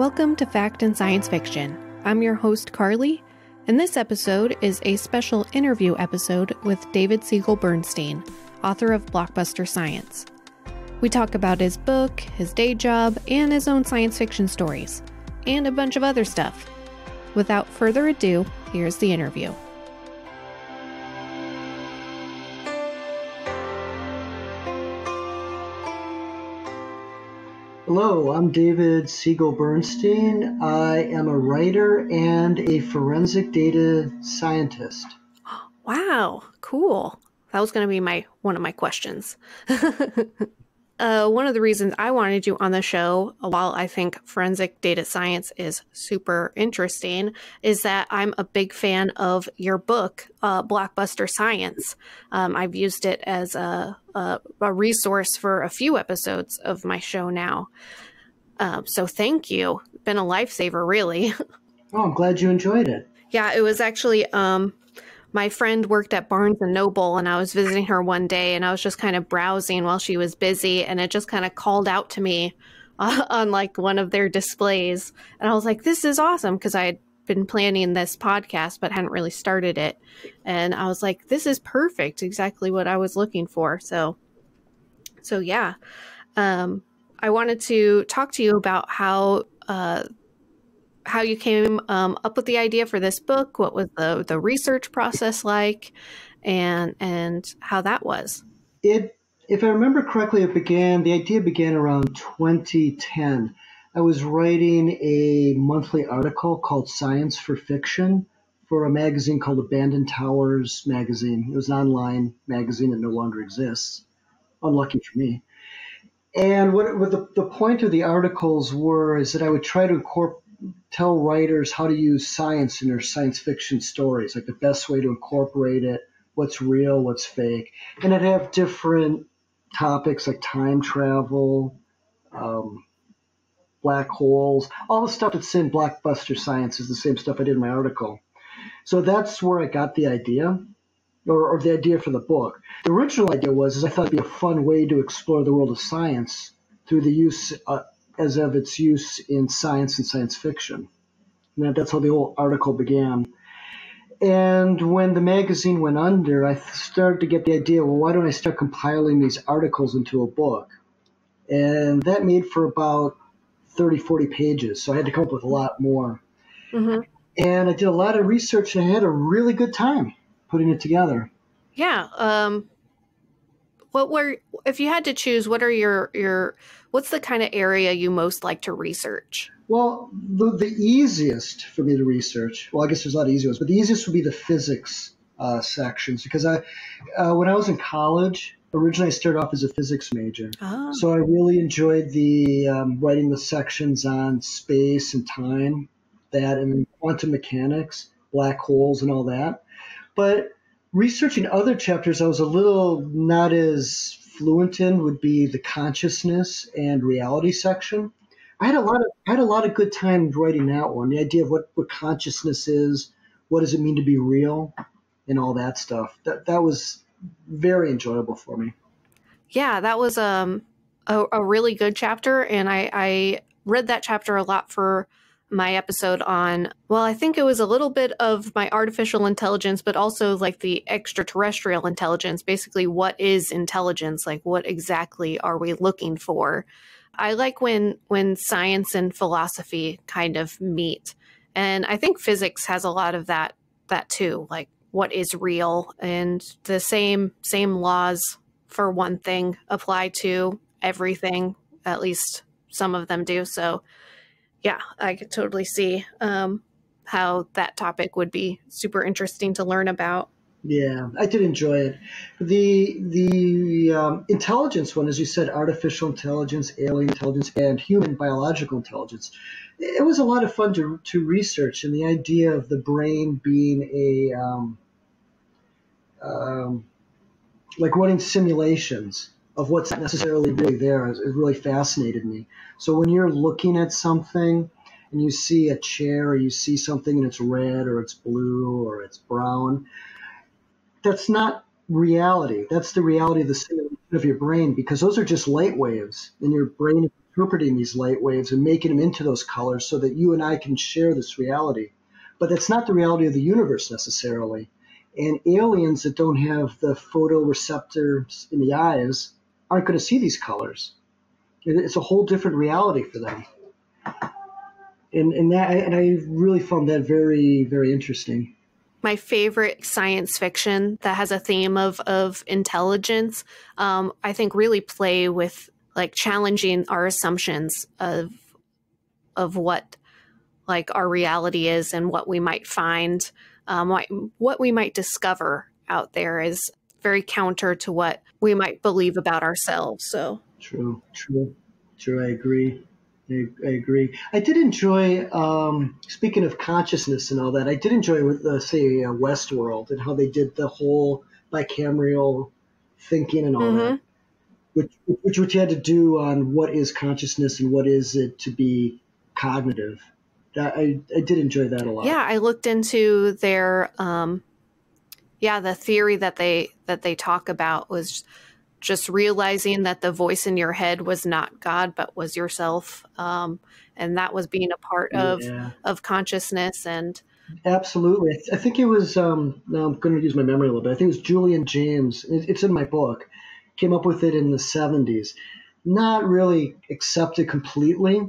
Welcome to Fact and Science Fiction. I'm your host, Carly, and this episode is a special interview episode with David Siegel Bernstein, author of Blockbuster Science. We talk about his book, his day job, and his own science fiction stories, and a bunch of other stuff. Without further ado, here's the interview. Hello, I'm David Siegel Bernstein. I am a writer and a forensic data scientist. Wow, cool. That was going to be one of my questions. One of the reasons I wanted you on the show, while I think forensic data science is super interesting, is that I'm a big fan of your book, Blockbuster Science. I've used it as a resource for a few episodes of my show now. So thank you. Been a lifesaver, really. Oh, I'm glad you enjoyed it. Yeah, it was actually... my friend worked at Barnes & Noble, and I was visiting her one day, and I was just kind of browsing while she was busy, and it just kind of called out to me on like one of their displays. And I was like, this is awesome, because I had been planning this podcast but hadn't really started it. And I was like, this is perfect, exactly what I was looking for. So yeah. I wanted to talk to you about how you came up with the idea for this book, what was the research process like, and how that was. If I remember correctly, the idea began around 2010. I was writing a monthly article called Science for Fiction for a magazine called Abandoned Towers magazine. It was an online magazine that no longer exists, unlucky for me. And what the point of the articles is that I would try to tell writers how to use science in their science fiction stories, like the best way to incorporate it, what's real, what's fake. And I'd have different topics like time travel, black holes, all the stuff that's in Blockbuster Science is the same stuff I did in my article. So that's where I got the idea, or the idea for the book. The original idea is I thought it'd be a fun way to explore the world of science through the use as of its use in science and science fiction. And that's how the whole article began. And when the magazine went under, I started to get the idea, well, why don't I start compiling these articles into a book? And that made for about 30, 40 pages. So I had to come up with a lot more. Mm-hmm. And I did a lot of research, and I had a really good time putting it together. Yeah. If you had to choose, what are what's the kind of area you most like to research? Well, the easiest for me to research, well, I guess there's a lot of easy ones, but the easiest would be the physics sections, because when I was in college, originally I started off as a physics major. Oh. So I really enjoyed writing the sections on space and time, and quantum mechanics, black holes and all that. But researching other chapters I was a little not as fluent in would be the consciousness and reality section. I had a lot of good time writing that one. The idea of what consciousness is, what does it mean to be real, and all that stuff. That was very enjoyable for me. Yeah, that was a really good chapter, and I read that chapter a lot for my episode on, well, I think it was a little bit of my artificial intelligence, but also like the extraterrestrial intelligence. Basically, what is intelligence? Like, what exactly are we looking for? I like when science and philosophy kind of meet. And I think physics has a lot of that too, like what is real, and the same laws for one thing apply to everything, at least some of them do. So yeah, I could totally see how that topic would be super interesting to learn about. Yeah, I did enjoy it. The intelligence one, as you said, artificial intelligence, alien intelligence, and human biological intelligence. It was a lot of fun to research, and the idea of the brain being like running simulations of what's not necessarily really there it really fascinated me. So when you're looking at something and you see a chair or you see something and it's red or it's blue or it's brown, that's not reality. That's the reality of the simulation of your brain, because those are just light waves, and your brain is interpreting these light waves and making them into those colors so that you and I can share this reality. But that's not the reality of the universe necessarily. And aliens that don't have the photoreceptors in the eyes aren't going to see these colors. It's a whole different reality for them. And I really found that very, very interesting. My favorite science fiction that has a theme of intelligence, I think really play with like challenging our assumptions of what like our reality is and what we might find, what we might discover out there is very counter to what we might believe about ourselves. So True. I agree. I agree. I did enjoy, speaking of consciousness and all that, I did enjoy, say, Westworld and how they did the whole bicameral thinking and all that, which you had to do on what is consciousness and what is it to be cognitive. I did enjoy that a lot. Yeah, I looked into their, the theory that they talk about was just realizing that the voice in your head was not God, but was yourself. And that was being a part of consciousness. And absolutely. I think it was, now I'm going to use my memory a little bit. I think it was Julian James. It's in my book. Came up with it in the 70s. Not really accepted completely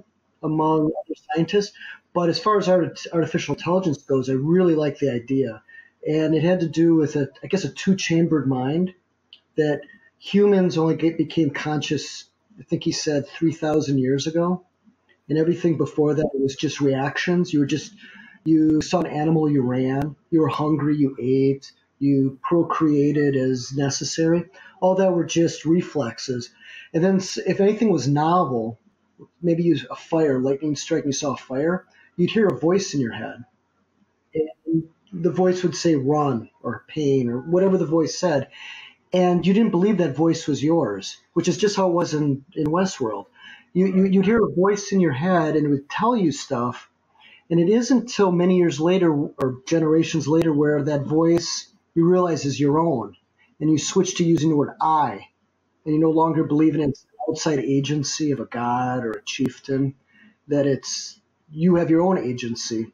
among other scientists. But as far as artificial intelligence goes, I really like the idea. And it had to do with, a two-chambered mind that humans only became conscious, I think he said, 3,000 years ago. And everything before that was just reactions. You saw an animal, you ran. You were hungry, you ate. You procreated as necessary. All that were just reflexes. And then if anything was novel, maybe use a fire, lightning strike, and you saw a fire, you'd hear a voice in your head. And the voice would say run or pain or whatever the voice said. And you didn't believe that voice was yours, which is just how it was in Westworld. You'd hear a voice in your head and it would tell you stuff. And it isn't until many years later or generations later where that voice you realize is your own. And you switch to using the word I. And you no longer believe in an outside agency of a god or a chieftain, that you have your own agency.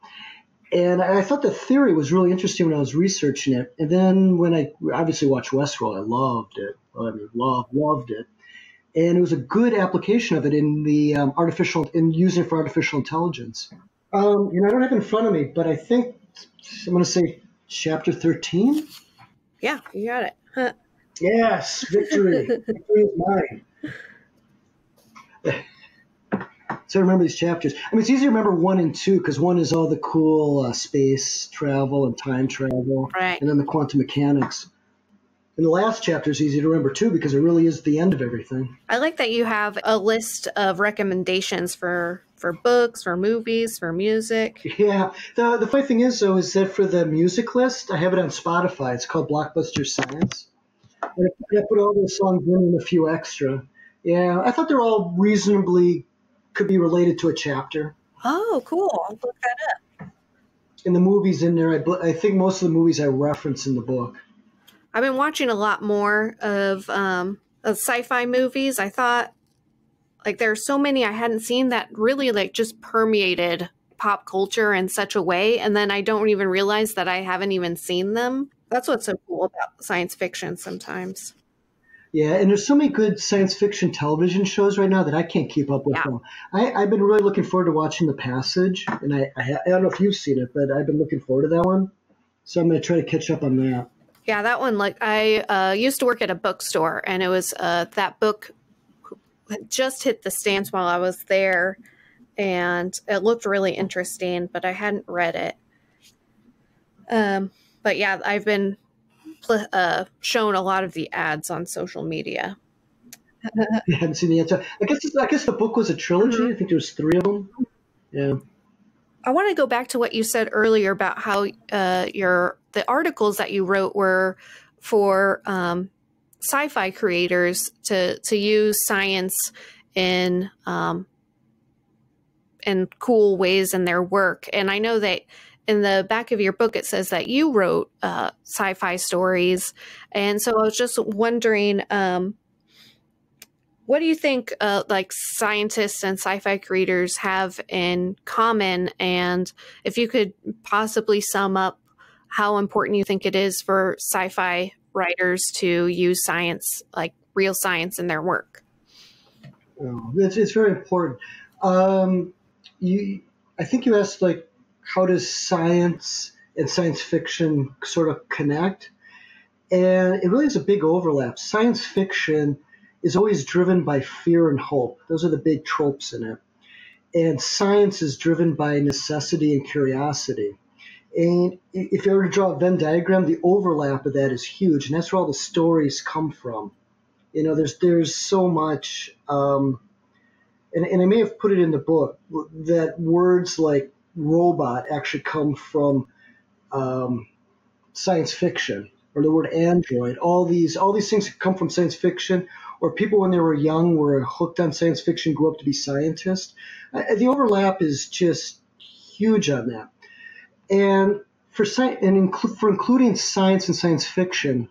And I thought the theory was really interesting when I was researching it. And then when I obviously watched Westworld, I loved it. Loved it. And it was a good application of it in the using it for artificial intelligence. I don't have it in front of me, but I think I'm going to say chapter 13. Yeah, you got it. Huh. Yes, victory. Victory is mine. So I remember these chapters. I mean, it's easy to remember 1 and 2 because 1 is all the cool space travel and time travel, right, and then the quantum mechanics. And the last chapter is easy to remember too because it really is the end of everything. I like that you have a list of recommendations for books, for movies, for music. Yeah. The funny thing is, though, is that for the music list, I have it on Spotify. It's called Blockbuster Science. And I put all those songs in and a few extra. Yeah, I thought they're all reasonably could be related to a chapter. Oh, cool. I'll look that up. And the movies in there, I think most of the movies I reference in the book. I've been watching a lot more of sci-fi movies. I thought like there are so many I hadn't seen that really like just permeated pop culture in such a way. And then I don't even realize that I haven't even seen them. That's what's so cool about science fiction sometimes. Yeah, and there's so many good science fiction television shows right now that I can't keep up with them. I've been really looking forward to watching The Passage, and I don't know if you've seen it, but I've been looking forward to that one. So I'm going to try to catch up on that. Yeah, that one, like I used to work at a bookstore, and it was that book just hit the stands while I was there, and it looked really interesting, but I hadn't read it. But yeah, I've been shown a lot of the ads on social media. I haven't seen the answer. I guess the book was a trilogy. Mm-hmm. I think there was 3 of them. Yeah. I want to go back to what you said earlier about how the articles that you wrote were for sci-fi creators to use science in cool ways in their work. And I know that in the back of your book, it says that you wrote sci-fi stories. And so I was just wondering, What do you think like scientists and sci-fi creators have in common? And if you could possibly sum up how important you think it is for sci-fi writers to use science, like real science in their work? It's very important. Um, I think you asked like, how does science and science fiction sort of connect? And it really is a big overlap. Science fiction is always driven by fear and hope. Those are the big tropes in it. And science is driven by necessity and curiosity. And if you were to draw a Venn diagram, the overlap of that is huge, and that's where all the stories come from. There's so much, and I may have put it in the book that words like robot actually come from science fiction, or the word android. All these things come from science fiction, or people when they were young were hooked on science fiction, grew up to be scientists. The overlap is just huge on that. And for including science and science fiction,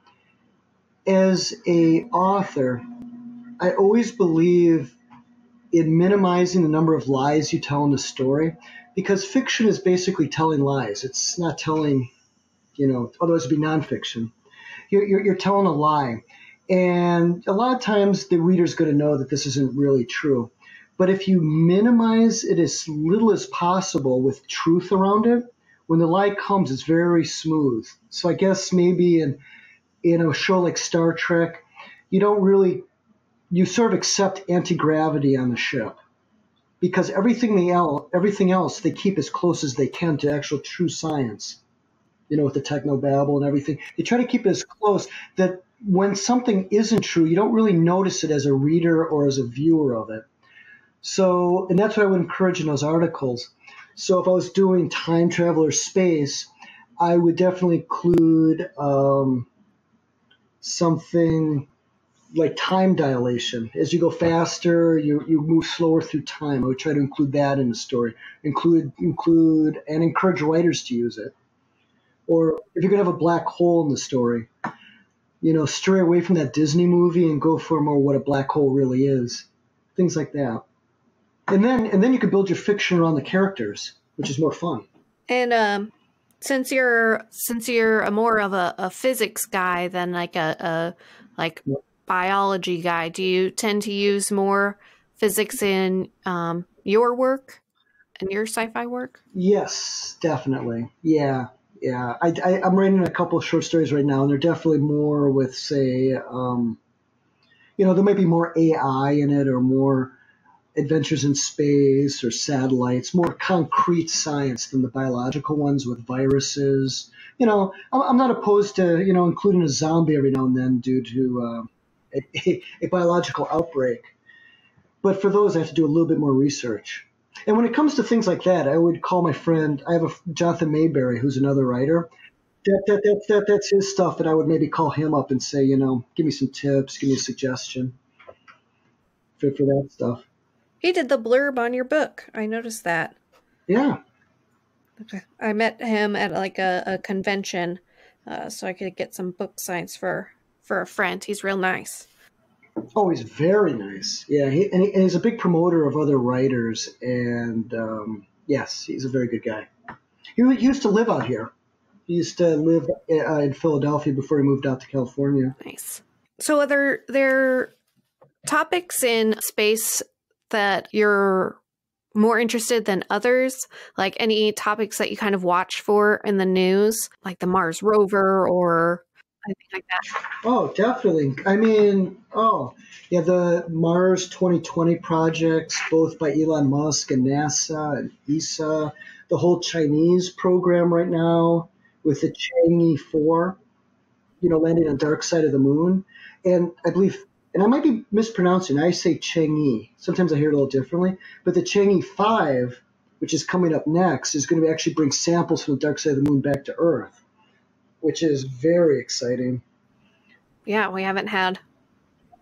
as a author, I always believe in minimizing the number of lies you tell in the story, because fiction is basically telling lies. It's not telling, otherwise it'd be nonfiction. You're telling a lie. And a lot of times the reader's going to know that this isn't really true. But if you minimize it as little as possible with truth around it, when the lie comes, it's very smooth. So I guess maybe in a show like Star Trek, you sort of accept anti-gravity on the ship, because everything else they keep as close as they can to actual true science. With the technobabble and everything, they try to keep it as close that when something isn't true, you don't really notice it as a reader or as a viewer of it. So, and that's what I would encourage in those articles. So if I was doing time travel or space, I would definitely include something like time dilation. As you go faster, you move slower through time. I would try to include that in the story. Include and encourage writers to use it. Or if you're going to have a black hole in the story, stray away from that Disney movie and go for more what a black hole really is. Things like that. And then you can build your fiction around the characters, which is more fun. And since you're a more of a physics guy than like a biology guy, do you tend to use more physics in your work and your sci-fi work? Yes, definitely. Yeah. I'm writing a couple of short stories right now, and they're definitely more with, say, there might be more AI in it, or more adventures in space or satellites, more concrete science than the biological ones with viruses. I'm not opposed to, including a zombie every now and then due to a biological outbreak. But for those, I have to do a little bit more research. And when it comes to things like that, I would call my friend, I have a Jonathan Mayberry, who's another writer. That's his stuff that I would maybe call him up and say, give me some tips, give me a suggestion for that stuff. He did the blurb on your book. I noticed that. Yeah. Okay. I met him at like a convention, so I could get some book signs for a friend. He's real nice. Oh, he's very nice. Yeah, and he's a big promoter of other writers, and yes, he's a very good guy. He used to live out here. He used to live in Philadelphia before he moved out to California. Nice. So are there topics in space that you're more interested than others? Like any topics that you kind of watch for in the news, like the Mars rover or anything like that? Oh, definitely. I mean, yeah, the Mars 2020 projects, both by Elon Musk and NASA and ESA, the whole Chinese program right now with the Chang'e 4, landing on the dark side of the moon. And I believe, and I might be mispronouncing, I say Chang'e. Sometimes I hear it a little differently. But the Chang'e 5, which is coming up next, is going to actually bring samples from the dark side of the moon back to Earth, which is very exciting. Yeah, we haven't had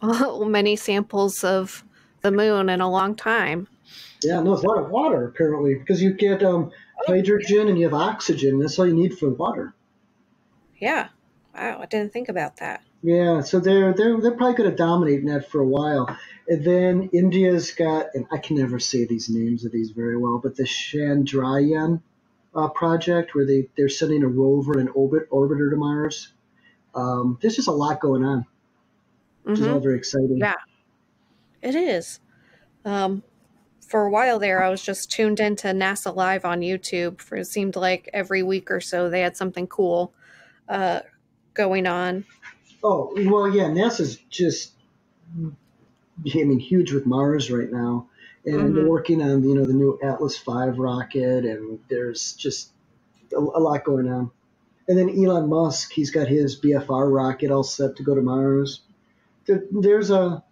many samples of the moon in a long time. Yeah, no, it's a lot of water, apparently, because you get hydrogen and you have oxygen. That's all you need for water. Yeah. Wow, I didn't think about that. Yeah, so they're probably going to dominate in that for a while. And then India's got, and I can never say these names of these very well, but the Chandrayaan project where they're sending a rover and orbiter to Mars. There's just a lot going on, which is Mm-hmm. all very exciting. Yeah, it is. Um, for a while there, I was just tuned into NASA Live on YouTube. For it seemed like every week or so they had something cool uh, going on. Oh, well, yeah, NASA's just, I mean, huge with Mars right now. And they're Mm-hmm. working on, the new Atlas V rocket, and there's just a lot going on. And then Elon Musk, he's got his BFR rocket all set to go to Mars. There's a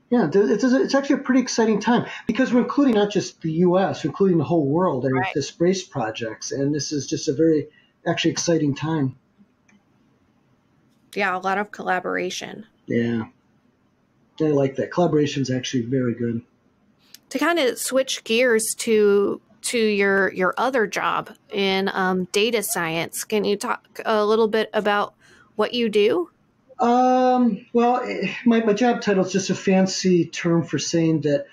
Yeah, it's actually a pretty exciting time because we're including not just the U.S., we're including the whole world in Right. the space projects, and this is just a very actually exciting time. Yeah, a lot of collaboration. Yeah, I like that. Collaboration is actually very good. To kind of switch gears to your other job in data science, can you talk a little bit about what you do? Well, my job title is just a fancy term for saying that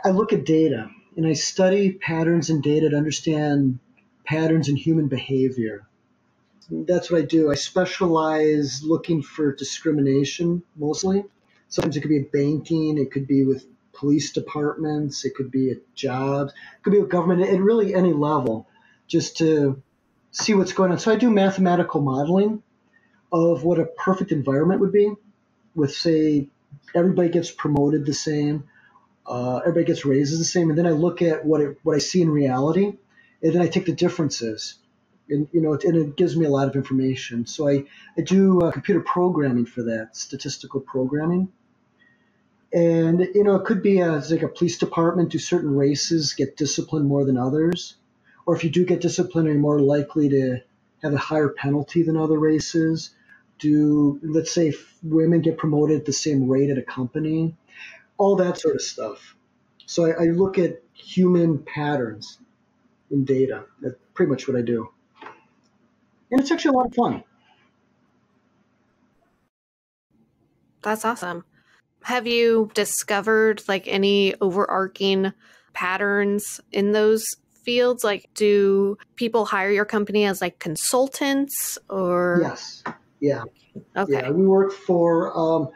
I look at data and I study patterns in data to understand patterns in human behavior. That's what I do. I specialize looking for discrimination mostly. Sometimes it could be at banking, it could be with police departments, it could be at jobs, it could be with government, at really any level, just to see what's going on. So I do mathematical modeling of what a perfect environment would be, with, say, everybody gets promoted the same, everybody gets raises the same, and then I look at what I see in reality, and then I take the differences, and it gives me a lot of information. So I do computer programming for that, statistical programming, and it could be it's like a police department. Do certain races get disciplined more than others, or if you do get disciplined, are you more likely to have a higher penalty than other races? Do, let's say, if women get promoted at the same rate at a company? All that sort of stuff. So I look at human patterns in data. That's pretty much what I do. And it's actually a lot of fun. That's awesome. Have you discovered like any overarching patterns in those fields? Like, do people hire your company as like consultants or? Yes. Yeah. Yeah. Okay. We work for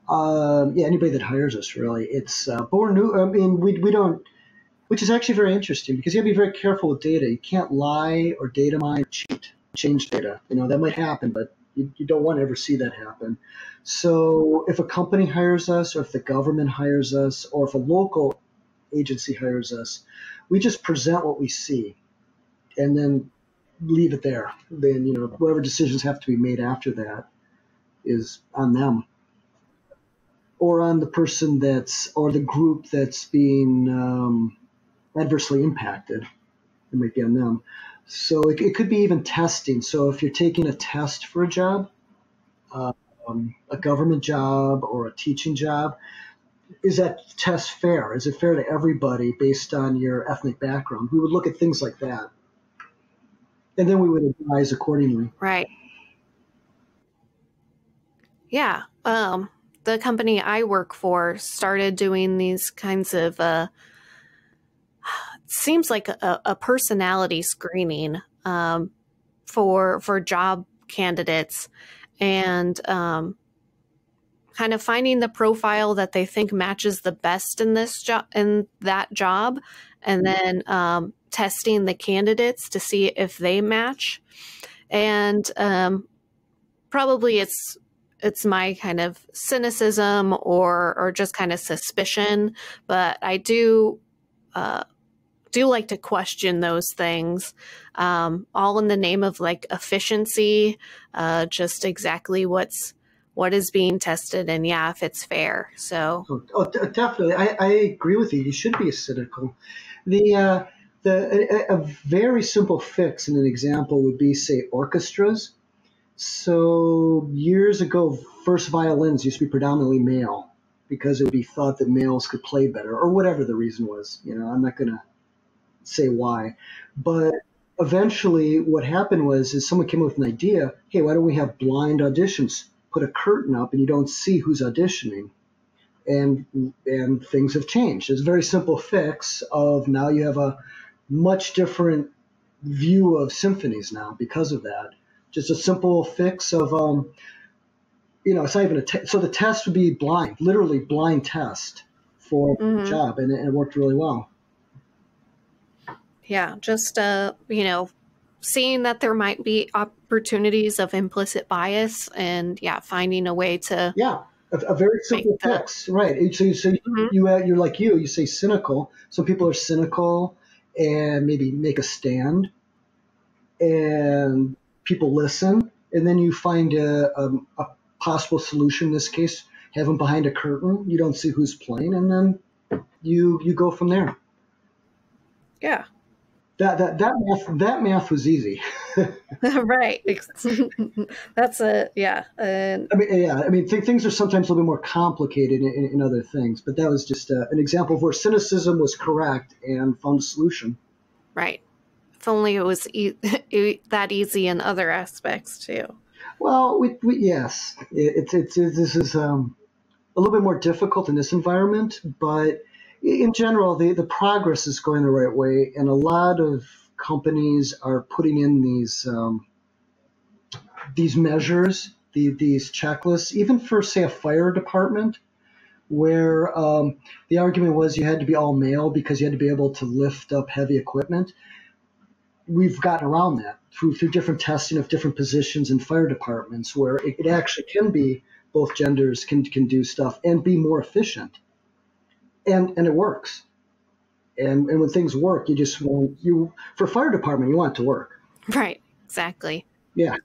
anybody that hires us, really. It's but we're new. I mean, we don't, which is actually very interesting because you have to be very careful with data. You can't lie or data mine or cheat, change data. That might happen, but you don't want to ever see that happen. So if a company hires us, or if the government hires us, or if a local agency hires us, we just present what we see and then leave it there. Then, whatever decisions have to be made after that is on them, or on the person or the group that's being adversely impacted. It might be on them. So it could be even testing. So if you're taking a test for a job, a government job or a teaching job, is that test fair? Is it fair to everybody based on your ethnic background? We would look at things like that, and then we would advise accordingly. Right. Yeah. The company I work for started doing these kinds of seems like a personality screening for job candidates, and kind of finding the profile that they think matches the best in this job, in that job, and then testing the candidates to see if they match. And probably it's my kind of cynicism or just kind of suspicion, but I do like to question those things, all in the name of like efficiency, just exactly what is being tested, and yeah, if it's fair. So Definitely, I agree with you. You should be cynical. The a very simple fix and an example would be, say, orchestras. So years ago, first violins used to be predominantly male because it would be thought that males could play better, or whatever the reason was. I'm not going to say why, but eventually, what happened was, is someone came up with an idea. Hey, why don't we have blind auditions put a curtain up and you don't see who's auditioning. And things have changed. It's a very simple fix of now you have a much different view of symphonies now because of that. Just a simple fix of, it's not even so the test would be blind, literally blind test for the job, and it worked really well. Yeah, just, seeing that there might be opportunities of implicit bias and, finding a way to... Yeah, a very simple fix, right. So you're like you say cynical. Some people are cynical and maybe make a stand, and people listen, and then you find a possible solution. In this case, have them behind a curtain. You don't see who's playing, and then you go from there. Yeah. That math was easy. Right. That's things are sometimes a little bit more complicated in other things, but that was just an example of where cynicism was correct and found a solution. Right. If only it was that easy in other aspects too. Well, yes, this is a little bit more difficult in this environment, but in general, the progress is going the right way, and a lot of companies are putting in these measures, these checklists, even for, say, a fire department, where the argument was you had to be all male because you had to be able to lift up heavy equipment. We've gotten around that through different testing of different positions in fire departments, where it actually can be both genders can do stuff and be more efficient. And it works. And when things work, you just want for fire department, you want it to work. Right. Exactly. Yeah.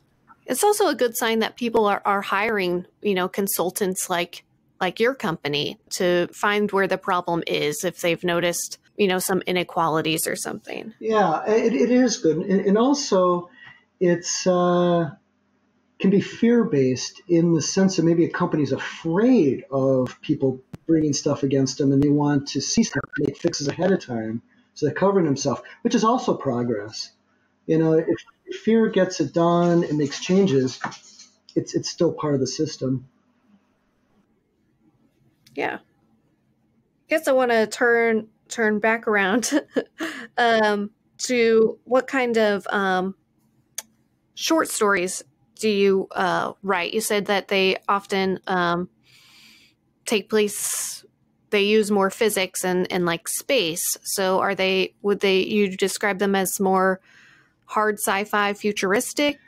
It's also a good sign that people are hiring, consultants like your company to find where the problem is if they've noticed, some inequalities or something. Yeah, it is good. And also it's can be fear-based in the sense that maybe a company's afraid of people bringing stuff against them, and they want to see stuff, make fixes ahead of time, so they're covering themselves, which is also progress. If fear gets it done and makes changes, it's still part of the system. Yeah. I guess I want to turn back around to what kind of short stories do you write? You said that they often take place, they use more physics and like space. So would you describe them as more hard sci-fi, futuristic?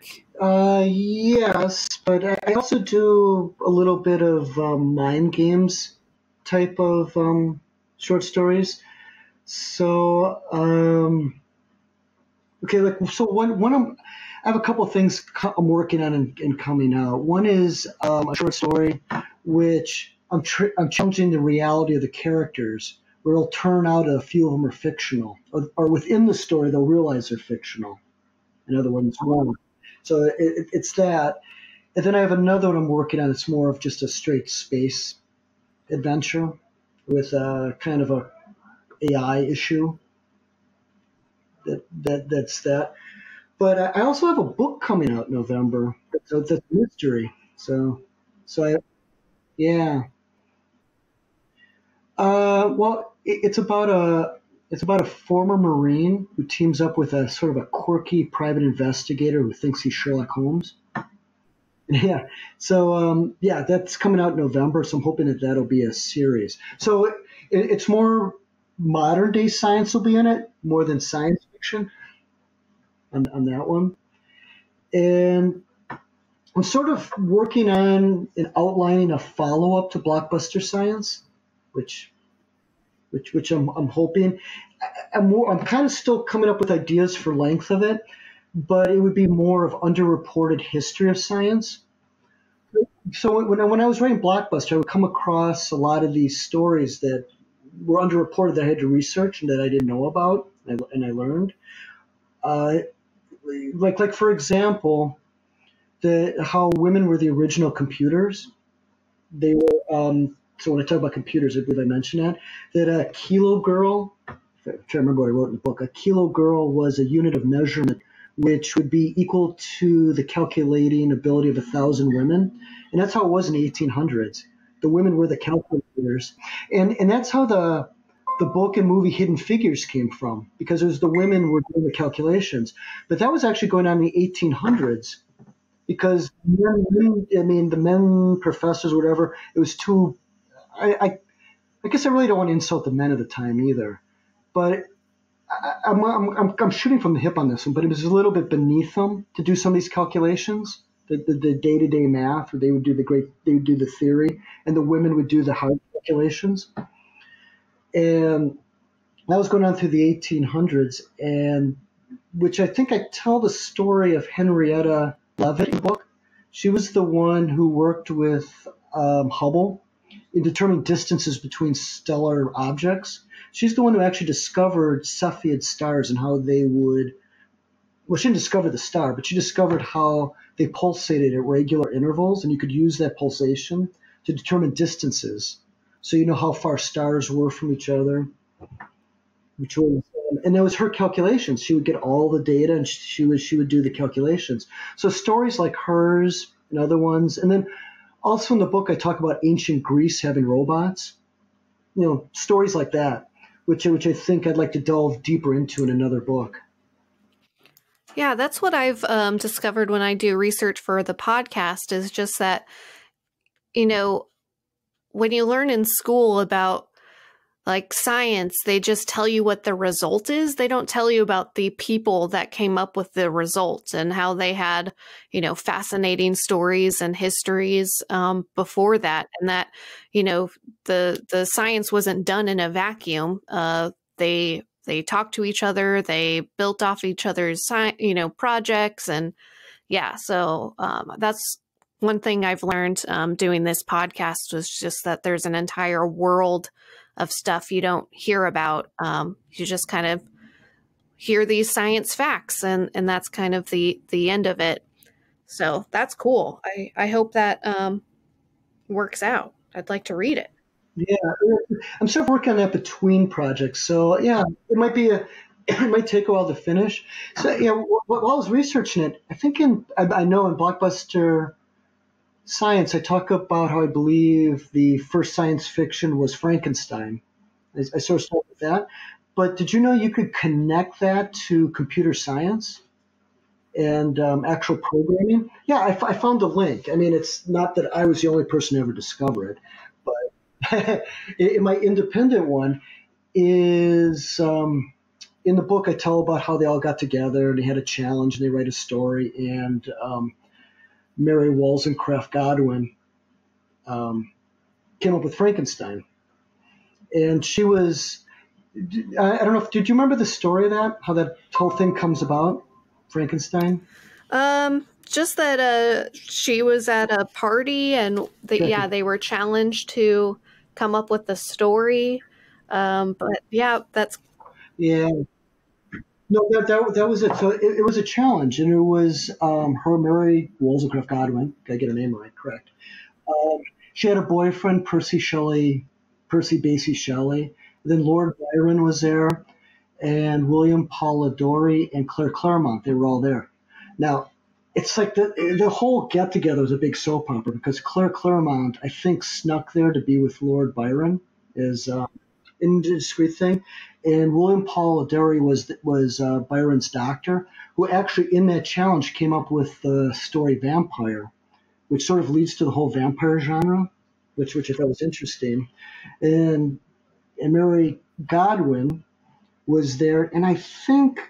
Yes, but I also do a little bit of mind games type of short stories. So, okay, I have a couple of things I'm working on and coming out. One is a short story which I'm challenging the reality of the characters, where it'll turn out a few of them are fictional, or within the story they'll realize they're fictional. In other words, wrong. So it's that. And then I have another one I'm working on. It's more of just a straight space adventure with kind of a AI issue. That's that. But I also have a book coming out in November. So it's a mystery. Yeah. Well, it's about a former Marine who teams up with a sort of a quirky private investigator who thinks he's Sherlock Holmes. Yeah. So that's coming out in November. So I'm hoping that'll be a series. So it's more modern day science will be in it more than science fiction on that one. And I'm sort of working on and outlining a follow up to Blockbuster Science, which I'm hoping. I'm kind of still coming up with ideas for length of it, but it would be more of underreported history of science. So when I was writing Blockbuster, I would come across a lot of these stories that were underreported that I had to research and that I didn't know about, and I learned. Like for example, how women were the original computers. They were so when I talk about computers, I believe I mentioned that a kilo girl. I'm trying to remember what I wrote in the book. A kilo girl was a unit of measurement which would be equal to the calculating ability of 1,000 women. And that's how it was in the 1800s. The women were the calculators. And that's how the book and movie Hidden Figures came from, because it was the women were doing the calculations. But that was actually going on in the 1800s, because the men professors, whatever, it was too. I guess I really don't want to insult the men of the time either, but I'm shooting from the hip on this one. But it was a little bit beneath them to do some of these calculations, the day-to-day math, where they would do the theory, and the women would do the hard calculations. And that was going on through the 1800s, and which I think I tell the story of Henrietta Leavitt in the book. She was the one who worked with Hubble in determining distances between stellar objects. She's the one who actually discovered Cepheid stars and how they would. Well, she didn't discover the star, but she discovered how they pulsated at regular intervals, and you could use that pulsation to determine distances. So you know how far stars were from each other, and it was her calculations. She would get all the data, and she would do the calculations. So stories like hers and other ones, and then also in the book I talk about ancient Greece having robots. Stories like that, which I think I'd like to delve deeper into in another book. Yeah, that's what I've discovered when I do research for the podcast, is just that, when you learn in school about like science, they just tell you what the result is. They don't tell you about the people that came up with the results and how they had, fascinating stories and histories before that. And that, the science wasn't done in a vacuum. They talked to each other. They built off each other's, projects. And yeah, so that's one thing I've learned doing this podcast, was just that there's an entire world of stuff you don't hear about. You just kind of hear these science facts, and that's kind of the end of it. So that's cool. I hope that works out. I'd like to read it. Yeah, I'm sort of working on that between projects. So yeah, it might take a while to finish. So yeah, while I was researching it, I know in Blockbuster Science, I talk about how I believe the first science fiction was Frankenstein. I sort of start with that. But did you know you could connect that to computer science and actual programming? Yeah, I found a link. I mean, it's not that I was the only person to ever discover it, but my independent one is in the book. I tell about how they all got together and they had a challenge and they write a story, and Mary Wollstonecraft Godwin came up with Frankenstein. And she was, I don't know, did you remember the story of that? How that whole thing comes about, Frankenstein? Just that she was at a party, and they were challenged to come up with the story. But yeah, that's. Yeah. No, that was it. So it was a challenge, and it was her, Mary Wollstonecraft Godwin. Gotta get her name right, correct. She had a boyfriend, Percy Basie Shelley. Then Lord Byron was there, and William Polidori and Claire Claremont. They were all there. Now, it's like the whole get together was a big soap opera, because Claire Claremont, I think, snuck there to be with Lord Byron as indiscreet thing. And William Polidori was Byron's doctor, who actually in that challenge came up with the story Vampire, which sort of leads to the whole vampire genre, which I thought was interesting. And Mary Godwin was there, and I think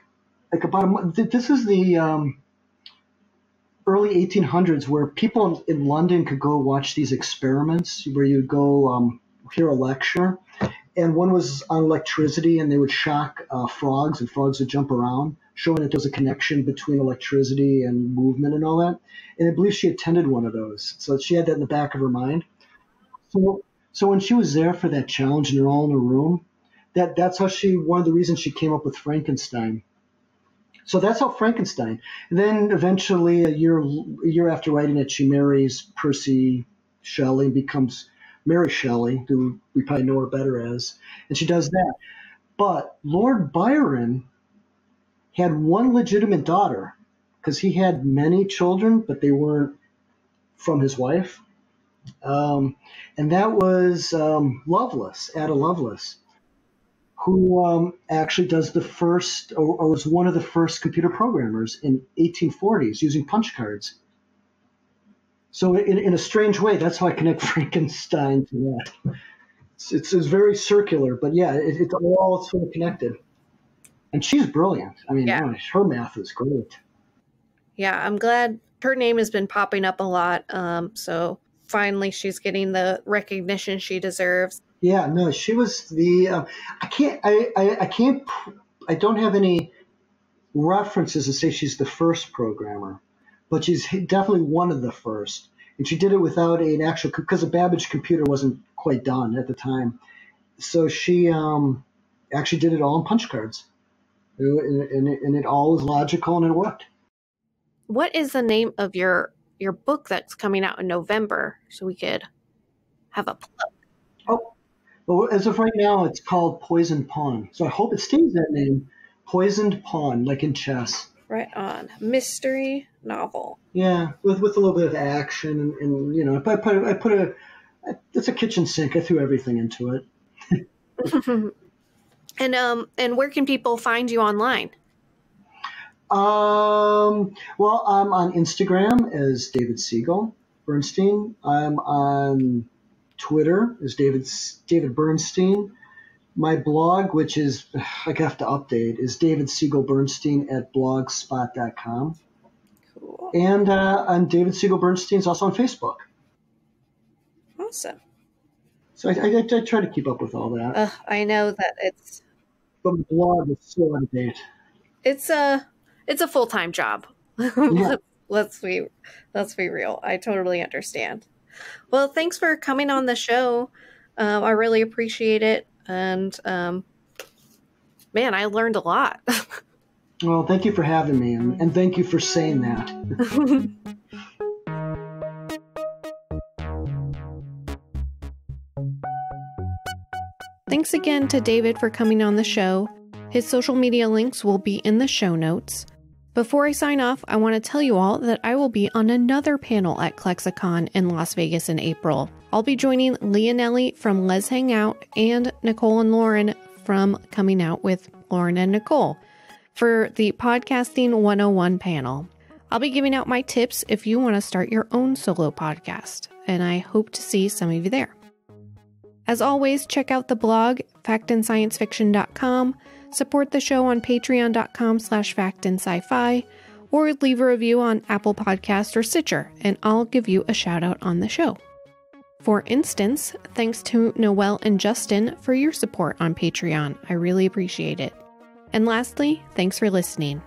like about a month. This is the early 1800s, where people in London could go watch these experiments, where you would go hear a lecture. And one was on electricity, and they would shock frogs, and frogs would jump around, showing that there was a connection between electricity and movement and all that. And I believe she attended one of those. So she had that in the back of her mind. So when she was there for that challenge, and they're all in a room, that's how one of the reasons she came up with Frankenstein. So that's how Frankenstein. And then eventually, a year after writing it, she marries Percy Shelley and becomes Mary Shelley, who we probably know her better as, and she does that. But Lord Byron had one legitimate daughter, because he had many children, but they weren't from his wife. And that was Lovelace, Ada Lovelace, who actually does the first, or was one of the first computer programmers in 1840s using punch cards. So in a strange way, that's how I connect Frankenstein to that. It's very circular, but yeah, it's all sort of connected. And she's brilliant. I mean, Yeah. her math is great. Yeah, I'm glad her name has been popping up a lot. So finally she's getting the recognition she deserves. Yeah, no, she was the. I don't have any references to say she's the first programmer, but she's definitely one of the first. And she did it without an actual, because a Babbage computer wasn't quite done at the time. So she actually did it all in punch cards. And it all was logical and it worked. What is the name of your book that's coming out in November so we could have a plug? Oh, well, as of right now, it's called Poisoned Pawn. So I hope it stays that name, Poisoned Pawn, like in chess. Right on. Mystery novel. Yeah, with a little bit of action, and you know, it's a kitchen sink. I threw everything into it. And where can people find you online? Well, I'm on Instagram as David Siegel Bernstein. I'm on Twitter as David Bernstein. My blog, which is I have to update, is David Siegel Bernstein at blogspot.com. Cool. And I'm David Siegel Bernstein is also on Facebook. Awesome. So I try to keep up with all that. I know that it's. But my blog is so out of date. It's a full-time job. Yeah. Let's be real. I totally understand. Well, thanks for coming on the show. I really appreciate it. And man, I learned a lot. Well, thank you for having me, and thank you for saying that. Thanks again to David for coming on the show. His social media links will be in the show notes. Before I sign off, I want to tell you all that I will be on another panel at ClexaCon in Las Vegas in April. I'll be joining Leonelli from Let's Hang Out and Nicole and Lauren from Coming Out with Lauren and Nicole for the Podcasting 101 panel. I'll be giving out my tips if you want to start your own solo podcast, and I hope to see some of you there. As always, check out the blog, factandsciencefiction.com, support the show on patreon.com/factandsci-fi, or leave a review on Apple Podcast or Stitcher, and I'll give you a shout out on the show. For instance, thanks to Noelle and Justin for your support on Patreon. I really appreciate it. And lastly, thanks for listening.